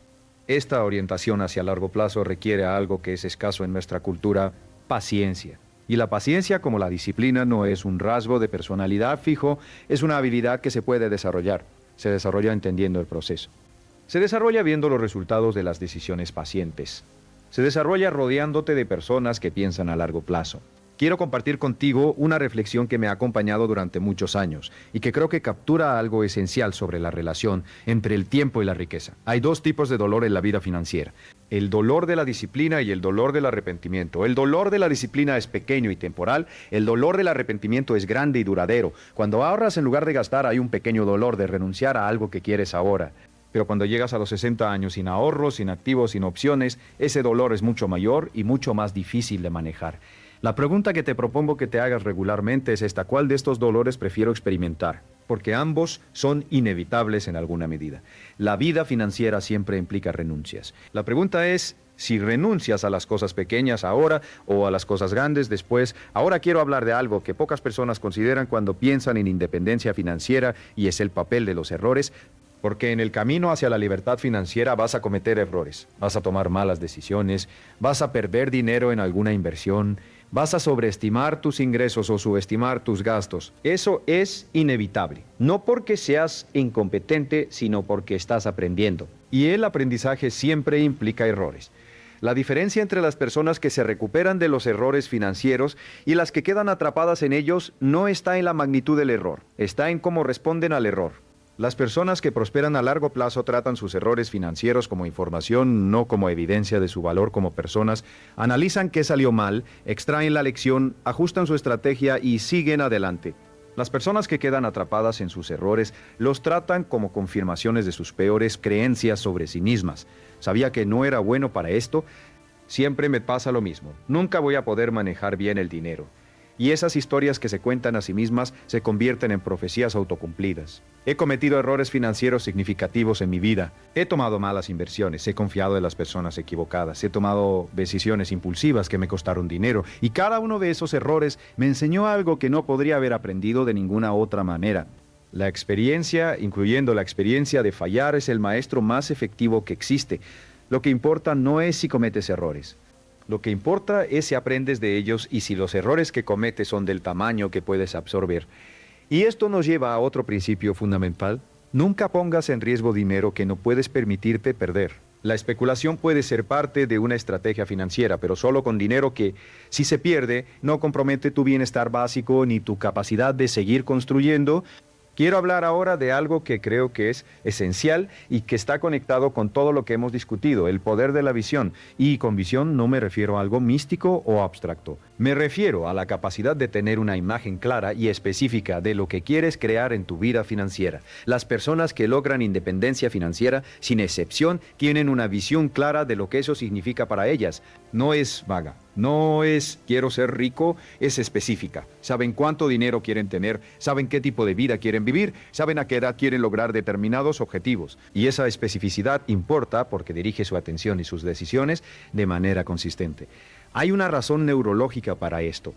Esta orientación hacia largo plazo requiere algo que es escaso en nuestra cultura: paciencia. Y la paciencia, como la disciplina, no es un rasgo de personalidad fijo, es una habilidad que se puede desarrollar. Se desarrolla entendiendo el proceso. Se desarrolla viendo los resultados de las decisiones pacientes. Se desarrolla rodeándote de personas que piensan a largo plazo. Quiero compartir contigo una reflexión que me ha acompañado durante muchos años y que creo que captura algo esencial sobre la relación entre el tiempo y la riqueza. Hay dos tipos de dolor en la vida financiera: el dolor de la disciplina y el dolor del arrepentimiento. El dolor de la disciplina es pequeño y temporal, el dolor del arrepentimiento es grande y duradero. Cuando ahorras en lugar de gastar, hay un pequeño dolor de renunciar a algo que quieres ahora. Pero cuando llegas a los 60 años sin ahorros, sin activos, sin opciones, ese dolor es mucho mayor y mucho más difícil de manejar. La pregunta que te propongo que te hagas regularmente es esta: ¿cuál de estos dolores prefiero experimentar? Porque ambos son inevitables en alguna medida. La vida financiera siempre implica renuncias. La pregunta es si renuncias a las cosas pequeñas ahora o a las cosas grandes después. Ahora quiero hablar de algo que pocas personas consideran cuando piensan en independencia financiera, y es el papel de los errores. Porque en el camino hacia la libertad financiera vas a cometer errores, vas a tomar malas decisiones, vas a perder dinero en alguna inversión, vas a sobreestimar tus ingresos o subestimar tus gastos. Eso es inevitable, no porque seas incompetente, sino porque estás aprendiendo. Y el aprendizaje siempre implica errores. La diferencia entre las personas que se recuperan de los errores financieros y las que quedan atrapadas en ellos no está en la magnitud del error, está en cómo responden al error. Las personas que prosperan a largo plazo tratan sus errores financieros como información, no como evidencia de su valor como personas, analizan qué salió mal, extraen la lección, ajustan su estrategia y siguen adelante. Las personas que quedan atrapadas en sus errores los tratan como confirmaciones de sus peores creencias sobre sí mismas. Sabía que no era bueno para esto. Siempre me pasa lo mismo. Nunca voy a poder manejar bien el dinero. Y esas historias que se cuentan a sí mismas se convierten en profecías autocumplidas. He cometido errores financieros significativos en mi vida. He tomado malas inversiones, he confiado en las personas equivocadas, he tomado decisiones impulsivas que me costaron dinero. Y cada uno de esos errores me enseñó algo que no podría haber aprendido de ninguna otra manera. La experiencia, incluyendo la experiencia de fallar, es el maestro más efectivo que existe. Lo que importa no es si cometes errores. Lo que importa es si aprendes de ellos y si los errores que cometes son del tamaño que puedes absorber. Y esto nos lleva a otro principio fundamental. Nunca pongas en riesgo dinero que no puedes permitirte perder. La especulación puede ser parte de una estrategia financiera, pero solo con dinero que, si se pierde, no compromete tu bienestar básico ni tu capacidad de seguir construyendo. Quiero hablar ahora de algo que creo que es esencial y que está conectado con todo lo que hemos discutido, el poder de la visión. Y con visión no me refiero a algo místico o abstracto. Me refiero a la capacidad de tener una imagen clara y específica de lo que quieres crear en tu vida financiera. Las personas que logran independencia financiera, sin excepción, tienen una visión clara de lo que eso significa para ellas. No es vaga. No es quiero ser rico, es específica. Saben cuánto dinero quieren tener, saben qué tipo de vida quieren vivir, saben a qué edad quieren lograr determinados objetivos. Y esa especificidad importa porque dirige su atención y sus decisiones de manera consistente. Hay una razón neurológica para esto.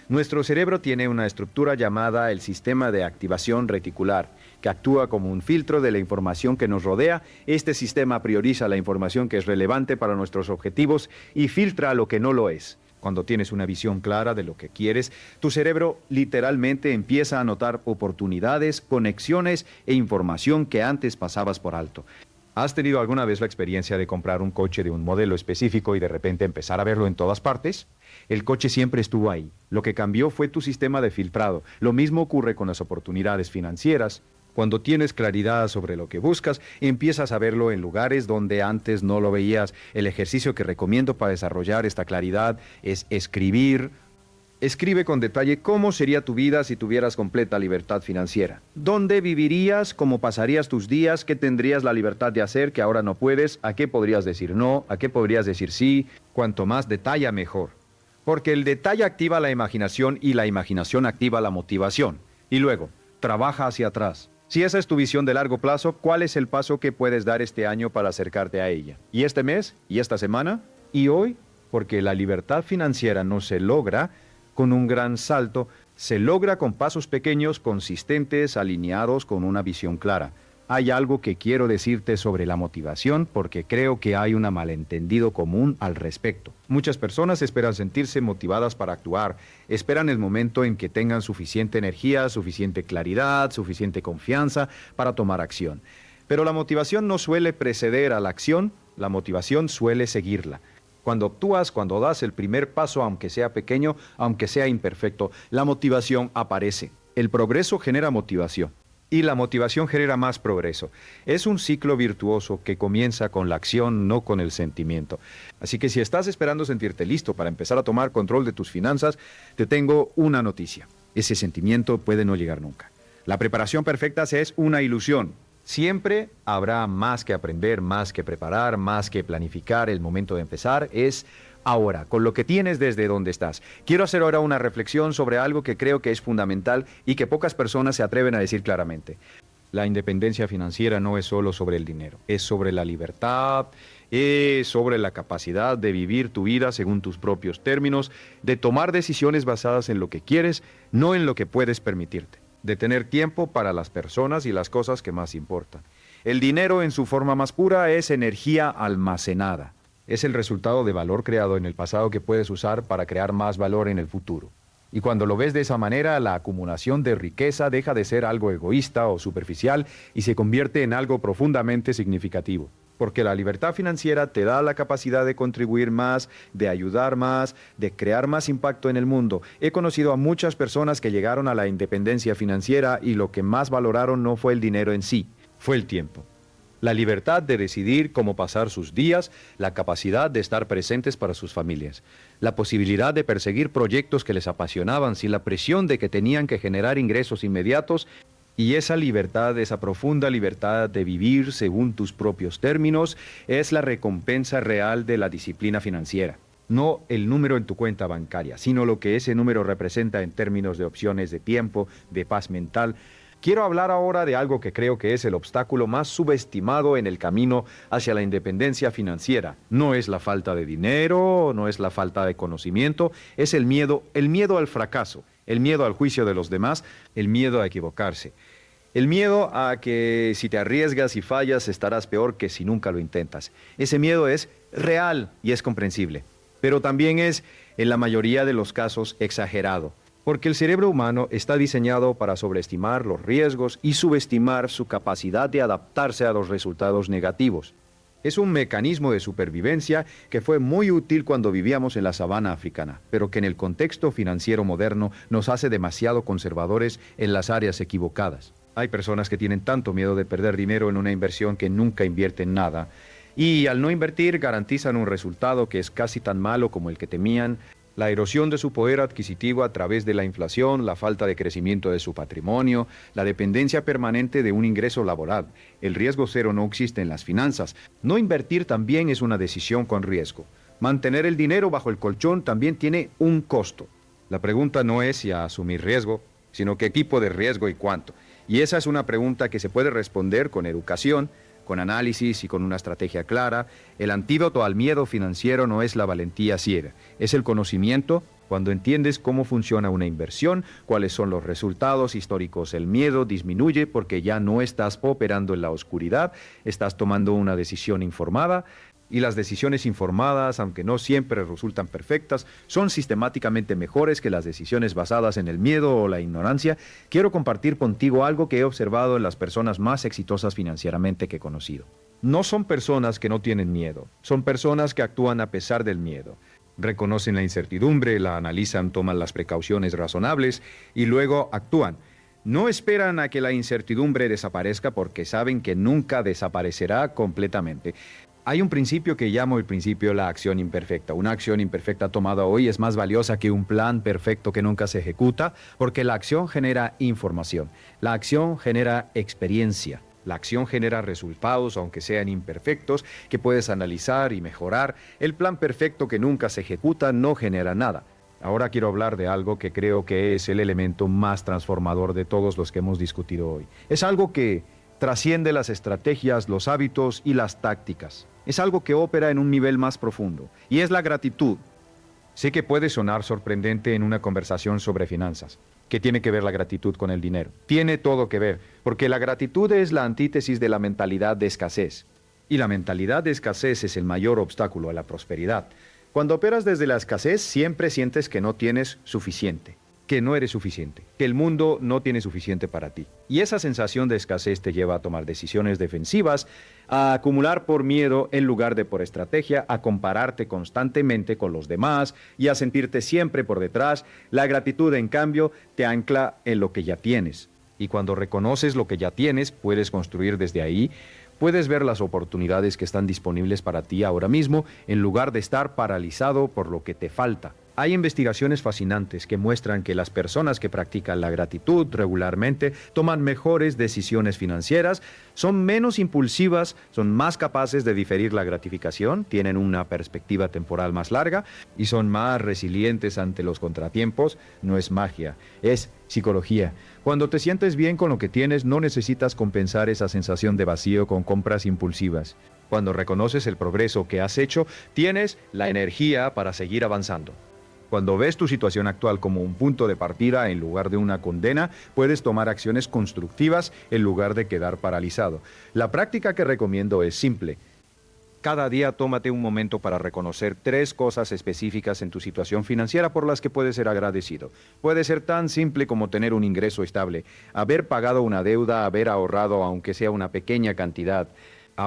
Nuestro cerebro tiene una estructura llamada el sistema de activación reticular, que actúa como un filtro de la información que nos rodea. Este sistema prioriza la información que es relevante para nuestros objetivos y filtra lo que no lo es. Cuando tienes una visión clara de lo que quieres, tu cerebro literalmente empieza a notar oportunidades, conexiones e información que antes pasabas por alto. ¿Has tenido alguna vez la experiencia de comprar un coche de un modelo específico y de repente empezar a verlo en todas partes? El coche siempre estuvo ahí. Lo que cambió fue tu sistema de filtrado. Lo mismo ocurre con las oportunidades financieras. Cuando tienes claridad sobre lo que buscas, empiezas a verlo en lugares donde antes no lo veías. El ejercicio que recomiendo para desarrollar esta claridad es escribir. Escribe con detalle cómo sería tu vida si tuvieras completa libertad financiera. ¿Dónde vivirías? ¿Cómo pasarías tus días? ¿Qué tendrías la libertad de hacer que ahora no puedes? ¿A qué podrías decir no? ¿A qué podrías decir sí? Cuanto más detalle, mejor. Porque el detalle activa la imaginación y la imaginación activa la motivación. Y luego, trabaja hacia atrás. Si esa es tu visión de largo plazo, ¿cuál es el paso que puedes dar este año para acercarte a ella? ¿Y este mes? ¿Y esta semana? ¿Y hoy? Porque la libertad financiera no se logra con un gran salto, se logra con pasos pequeños, consistentes, alineados con una visión clara. Hay algo que quiero decirte sobre la motivación porque creo que hay un malentendido común al respecto. Muchas personas esperan sentirse motivadas para actuar, esperan el momento en que tengan suficiente energía, suficiente claridad, suficiente confianza para tomar acción. Pero la motivación no suele preceder a la acción, la motivación suele seguirla. Cuando actúas, cuando das el primer paso, aunque sea pequeño, aunque sea imperfecto, la motivación aparece. El progreso genera motivación. Y la motivación genera más progreso. Es un ciclo virtuoso que comienza con la acción, no con el sentimiento. Así que si estás esperando sentirte listo para empezar a tomar control de tus finanzas, te tengo una noticia. Ese sentimiento puede no llegar nunca. La preparación perfecta es una ilusión. Siempre habrá más que aprender, más que preparar, más que planificar. El momento de empezar es ahora, con lo que tienes desde donde estás. Quiero hacer ahora una reflexión sobre algo que creo que es fundamental y que pocas personas se atreven a decir claramente. La independencia financiera no es solo sobre el dinero, es sobre la libertad, es sobre la capacidad de vivir tu vida según tus propios términos, de tomar decisiones basadas en lo que quieres, no en lo que puedes permitirte, de tener tiempo para las personas y las cosas que más importan. El dinero en su forma más pura es energía almacenada. Es el resultado de valor creado en el pasado que puedes usar para crear más valor en el futuro. Y cuando lo ves de esa manera, la acumulación de riqueza deja de ser algo egoísta o superficial y se convierte en algo profundamente significativo. porque la libertad financiera te da la capacidad de contribuir más, de ayudar más, de crear más impacto en el mundo. He conocido a muchas personas que llegaron a la independencia financiera y lo que más valoraron no fue el dinero en sí, fue el tiempo. La libertad de decidir cómo pasar sus días, la capacidad de estar presentes para sus familias, la posibilidad de perseguir proyectos que les apasionaban sin la presión de que tenían que generar ingresos inmediatos. Y esa libertad, esa profunda libertad de vivir según tus propios términos, es la recompensa real de la disciplina financiera. No el número en tu cuenta bancaria, sino lo que ese número representa en términos de opciones de tiempo, de paz mental. Quiero hablar ahora de algo que creo que es el obstáculo más subestimado en el camino hacia la independencia financiera. No es la falta de dinero, no es la falta de conocimiento, es el miedo al fracaso, el miedo al juicio de los demás, el miedo a equivocarse. El miedo a que si te arriesgas y fallas estarás peor que si nunca lo intentas. Ese miedo es real y es comprensible, pero también es, en la mayoría de los casos, exagerado. Porque el cerebro humano está diseñado para sobreestimar los riesgos y subestimar su capacidad de adaptarse a los resultados negativos. Es un mecanismo de supervivencia que fue muy útil cuando vivíamos en la sabana africana, pero que en el contexto financiero moderno nos hace demasiado conservadores en las áreas equivocadas. Hay personas que tienen tanto miedo de perder dinero en una inversión que nunca invierten nada, y al no invertir garantizan un resultado que es casi tan malo como el que temían. La erosión de su poder adquisitivo a través de la inflación, la falta de crecimiento de su patrimonio, la dependencia permanente de un ingreso laboral. El riesgo cero no existe en las finanzas. No invertir también es una decisión con riesgo. Mantener el dinero bajo el colchón también tiene un costo. La pregunta no es si asumir riesgo, sino qué tipo de riesgo y cuánto. Y esa es una pregunta que se puede responder con educación, con análisis y con una estrategia clara. El antídoto al miedo financiero no es la valentía ciega, es el conocimiento. Cuando entiendes cómo funciona una inversión, cuáles son los resultados históricos, el miedo disminuye porque ya no estás operando en la oscuridad, estás tomando una decisión informada. Y las decisiones informadas, aunque no siempre resultan perfectas, son sistemáticamente mejores que las decisiones basadas en el miedo o la ignorancia. Quiero compartir contigo algo que he observado en las personas más exitosas financieramente que he conocido. No son personas que no tienen miedo, son personas que actúan a pesar del miedo. Reconocen la incertidumbre, la analizan, toman las precauciones razonables y luego actúan. No esperan a que la incertidumbre desaparezca porque saben que nunca desaparecerá completamente. Hay un principio que llamo el principio de la acción imperfecta. Una acción imperfecta tomada hoy es más valiosa que un plan perfecto que nunca se ejecuta, porque la acción genera información, la acción genera experiencia, la acción genera resultados, aunque sean imperfectos, que puedes analizar y mejorar. El plan perfecto que nunca se ejecuta no genera nada. Ahora quiero hablar de algo que creo que es el elemento más transformador de todos los que hemos discutido hoy. Es algo que trasciende las estrategias, los hábitos y las tácticas. Es algo que opera en un nivel más profundo, y es la gratitud. Sé que puede sonar sorprendente en una conversación sobre finanzas. ¿Qué tiene que ver la gratitud con el dinero? Tiene todo que ver, porque la gratitud es la antítesis de la mentalidad de escasez. Y la mentalidad de escasez es el mayor obstáculo a la prosperidad. Cuando operas desde la escasez, siempre sientes que no tienes suficiente, que no eres suficiente, que el mundo no tiene suficiente para ti. Y esa sensación de escasez te lleva a tomar decisiones defensivas, a acumular por miedo en lugar de por estrategia, a compararte constantemente con los demás y a sentirte siempre por detrás. La gratitud, en cambio, te ancla en lo que ya tienes. Y cuando reconoces lo que ya tienes, puedes construir desde ahí. Puedes ver las oportunidades que están disponibles para ti ahora mismo, en lugar de estar paralizado por lo que te falta. Hay investigaciones fascinantes que muestran que las personas que practican la gratitud regularmente toman mejores decisiones financieras, son menos impulsivas, son más capaces de diferir la gratificación, tienen una perspectiva temporal más larga y son más resilientes ante los contratiempos. No es magia, es psicología. Cuando te sientes bien con lo que tienes, no necesitas compensar esa sensación de vacío con compras impulsivas. Cuando reconoces el progreso que has hecho, tienes la energía para seguir avanzando. Cuando ves tu situación actual como un punto de partida en lugar de una condena, puedes tomar acciones constructivas en lugar de quedar paralizado. La práctica que recomiendo es simple. Cada día tómate un momento para reconocer 3 cosas específicas en tu situación financiera por las que puedes ser agradecido. Puede ser tan simple como tener un ingreso estable, haber pagado una deuda, haber ahorrado aunque sea una pequeña cantidad,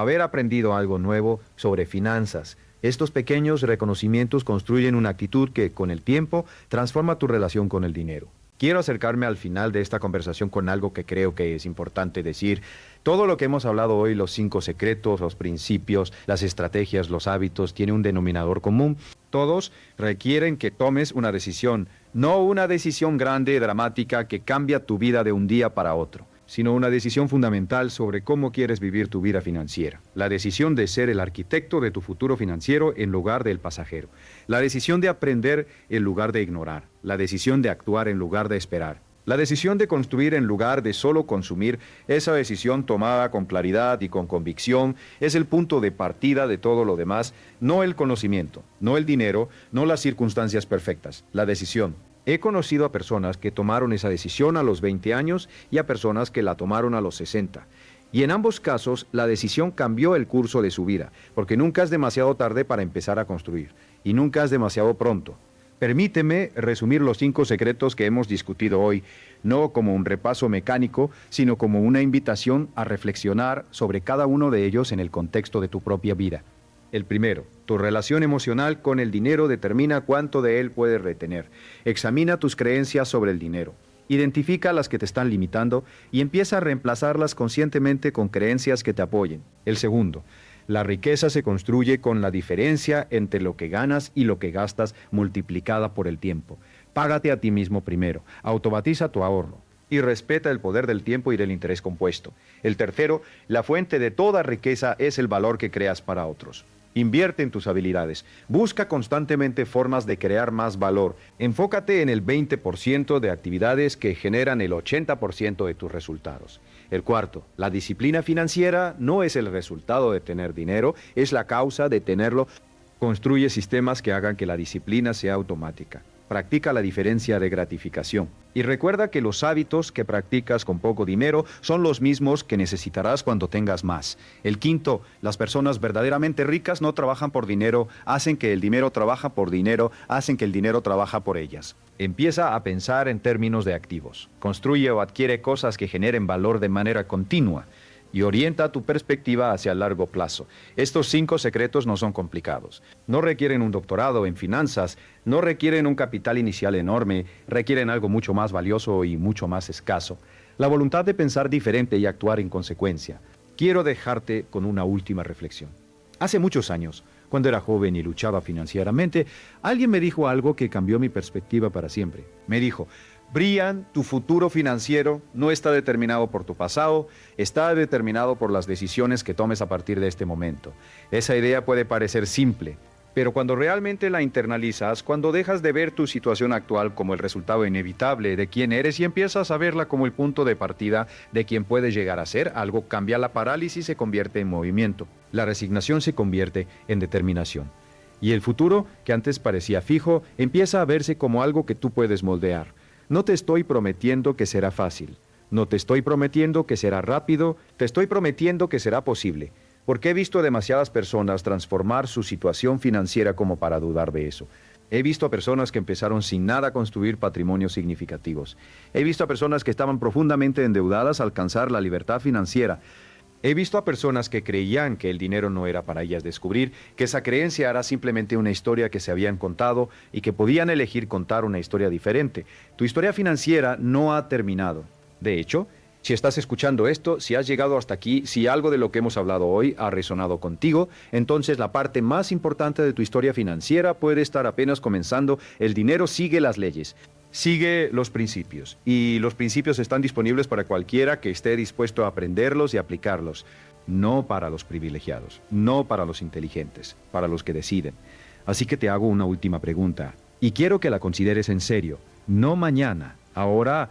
haber aprendido algo nuevo sobre finanzas. Estos pequeños reconocimientos construyen una actitud que, con el tiempo, transforma tu relación con el dinero. Quiero acercarme al final de esta conversación con algo que creo que es importante decir. Todo lo que hemos hablado hoy, los 5 secretos, los principios, las estrategias, los hábitos, tiene un denominador común. Todos requieren que tomes una decisión, no una decisión grande, dramática, que cambia tu vida de un día para otro, sino una decisión fundamental sobre cómo quieres vivir tu vida financiera. La decisión de ser el arquitecto de tu futuro financiero en lugar del pasajero. La decisión de aprender en lugar de ignorar. La decisión de actuar en lugar de esperar. La decisión de construir en lugar de solo consumir. Esa decisión tomada con claridad y con convicción es el punto de partida de todo lo demás, no el conocimiento, no el dinero, no las circunstancias perfectas, la decisión. He conocido a personas que tomaron esa decisión a los 20 años y a personas que la tomaron a los 60. Y en ambos casos, la decisión cambió el curso de su vida, porque nunca es demasiado tarde para empezar a construir, y nunca es demasiado pronto. Permíteme resumir los 5 secretos que hemos discutido hoy, no como un repaso mecánico, sino como una invitación a reflexionar sobre cada uno de ellos en el contexto de tu propia vida. El primero, tu relación emocional con el dinero determina cuánto de él puedes retener. Examina tus creencias sobre el dinero. Identifica las que te están limitando y empieza a reemplazarlas conscientemente con creencias que te apoyen. El segundo, la riqueza se construye con la diferencia entre lo que ganas y lo que gastas multiplicada por el tiempo. Págate a ti mismo primero, automatiza tu ahorro y respeta el poder del tiempo y del interés compuesto. El tercero, la fuente de toda riqueza es el valor que creas para otros. Invierte en tus habilidades. Busca constantemente formas de crear más valor. Enfócate en el 20% de actividades que generan el 80% de tus resultados. El cuarto, la disciplina financiera no es el resultado de tener dinero, es la causa de tenerlo. Construye sistemas que hagan que la disciplina sea automática. Practica la diferencia de gratificación. Y recuerda que los hábitos que practicas con poco dinero son los mismos que necesitarás cuando tengas más. El quinto, las personas verdaderamente ricas no trabajan por dinero, hacen que el dinero trabaja por dinero, hacen que el dinero trabaja por ellas. Empieza a pensar en términos de activos. Construye o adquiere cosas que generen valor de manera continua. Y orienta tu perspectiva hacia el largo plazo. Estos 5 secretos no son complicados. No requieren un doctorado en finanzas, no requieren un capital inicial enorme, requieren algo mucho más valioso y mucho más escaso. La voluntad de pensar diferente y actuar en consecuencia. Quiero dejarte con una última reflexión. Hace muchos años, cuando era joven y luchaba financieramente, alguien me dijo algo que cambió mi perspectiva para siempre. Me dijo: Brian, tu futuro financiero no está determinado por tu pasado, está determinado por las decisiones que tomes a partir de este momento. Esa idea puede parecer simple, pero cuando realmente la internalizas, cuando dejas de ver tu situación actual como el resultado inevitable de quién eres y empiezas a verla como el punto de partida de quién puedes llegar a ser, algo cambia. La parálisis se convierte en movimiento, la resignación se convierte en determinación. Y el futuro, que antes parecía fijo, empieza a verse como algo que tú puedes moldear. No te estoy prometiendo que será fácil, no te estoy prometiendo que será rápido, te estoy prometiendo que será posible, porque he visto a demasiadas personas transformar su situación financiera como para dudar de eso. He visto a personas que empezaron sin nada a construir patrimonios significativos. He visto a personas que estaban profundamente endeudadas a alcanzar la libertad financiera. He visto a personas que creían que el dinero no era para ellas descubrir, que esa creencia era simplemente una historia que se habían contado y que podían elegir contar una historia diferente. Tu historia financiera no ha terminado. De hecho, si estás escuchando esto, si has llegado hasta aquí, si algo de lo que hemos hablado hoy ha resonado contigo, entonces la parte más importante de tu historia financiera puede estar apenas comenzando. El dinero sigue las leyes. Sigue los principios, y los principios están disponibles para cualquiera que esté dispuesto a aprenderlos y aplicarlos. No para los privilegiados, no para los inteligentes, para los que deciden. Así que te hago una última pregunta, y quiero que la consideres en serio, no mañana, ahora.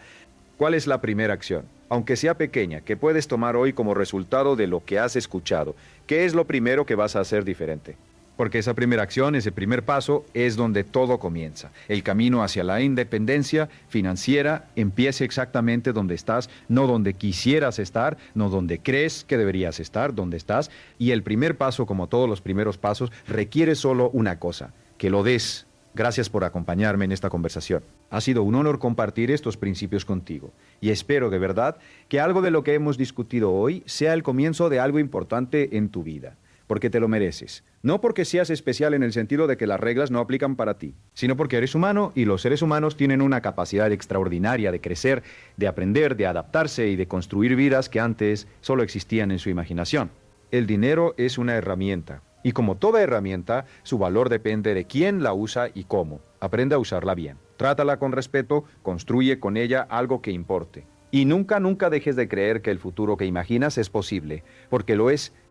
¿Cuál es la primera acción, aunque sea pequeña, que puedes tomar hoy como resultado de lo que has escuchado? ¿Qué es lo primero que vas a hacer diferente? Porque esa primera acción, ese primer paso, es donde todo comienza. El camino hacia la independencia financiera empieza exactamente donde estás, no donde quisieras estar, no donde crees que deberías estar, donde estás. Y el primer paso, como todos los primeros pasos, requiere solo una cosa: que lo des. Gracias por acompañarme en esta conversación. Ha sido un honor compartir estos principios contigo y espero de verdad que algo de lo que hemos discutido hoy sea el comienzo de algo importante en tu vida, porque te lo mereces. No porque seas especial en el sentido de que las reglas no aplican para ti, sino porque eres humano y los seres humanos tienen una capacidad extraordinaria de crecer, de aprender, de adaptarse y de construir vidas que antes solo existían en su imaginación. El dinero es una herramienta. Y como toda herramienta, su valor depende de quién la usa y cómo. Aprende a usarla bien. Trátala con respeto, construye con ella algo que importe. Y nunca, nunca dejes de creer que el futuro que imaginas es posible, porque lo es